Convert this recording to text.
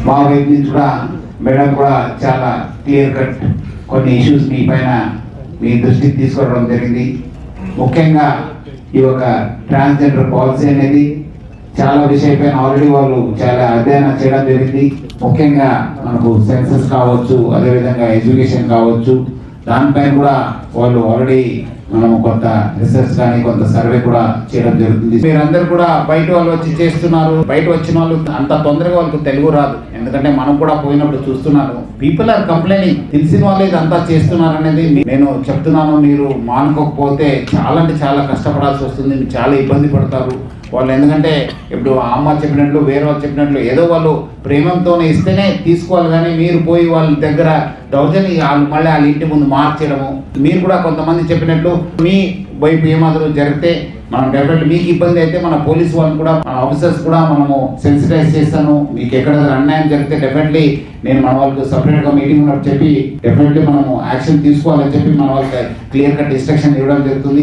మా వైపు నుంచి కూడా మేడం కూడా చాలా క్లియర్ కట్ కొన్ని ఇష్యూస్ మీ పైన మీ దృష్టికి తీసుకురావడం జరిగింది. ముఖ్యంగా ఈ యొక్క ట్రాన్స్జెండర్ పాలసీ అనేది చాలా విషయపైన ఆల్రెడీ వాళ్ళు చాలా అధ్యయనం చేయడం జరిగింది. ముఖ్యంగా మనకు సెన్సస్ కావచ్చు, అదేవిధంగా ఎడ్యుకేషన్ కావచ్చు, దానిపైన కూడా వాళ్ళు ఆల్రెడీ మనము కొంత రీసెర్చ్ కానీ కొంత సర్వే కూడా చేయడం జరుగుతుంది. మీరందరూ కూడా బయట వాళ్ళు వచ్చి చేస్తున్నారు. బయట వచ్చిన వాళ్ళు అంత తొందరగా వాళ్ళకు తెలుగు రాదు, ఎందుకంటే మనం కూడా పోయినప్పుడు చూస్తున్నాను. పీపుల్ ఆర్ కంప్లైనింగ్, తెలిసిన వాళ్ళు ఇదంతా చేస్తున్నారు అనేది నేను చెప్తున్నాను. మీరు మానుకోకపోతే చాలా అంటే చాలా కష్టపడాల్సి వస్తుంది, చాలా ఇబ్బంది పడతారు వాళ్ళు. ఎందుకంటే ఇప్పుడు అమ్మ చెప్పినట్లు, వేరే వాళ్ళు చెప్పినట్లు ఏదో వాళ్ళు ప్రేమంతోనే ఇస్తేనే తీసుకోవాలి, కానీ మీరు పోయి వాళ్ళ దగ్గర దౌర్జన్యం మళ్ళీ వాళ్ళ ఇంటి ముందు మార్చడము. మీరు కూడా కొంతమంది చెప్పినట్లు మీ వైపు ఏమాత్రం జరిగితే మనం డెఫినెట్లీ మీకు ఇబ్బంది అయితే మన పోలీస్ వాళ్ళు కూడా, మన ఆఫీసర్స్ కూడా మనము సెన్సిటైజ్ చేస్తాను. మీకు ఎక్కడ అన్యాయం జరిగితే డెఫినెట్లీ నేను మన వాళ్ళకి సపరేట్గా మీటింగ్ ఉన్నట్టు చెప్పి డెఫినెట్లీ మనము యాక్షన్ తీసుకోవాలని చెప్పి మన వాళ్ళకి క్లియర్ కట్ ఇన్స్ట్రక్షన్ ఇవ్వడం జరుగుతుంది.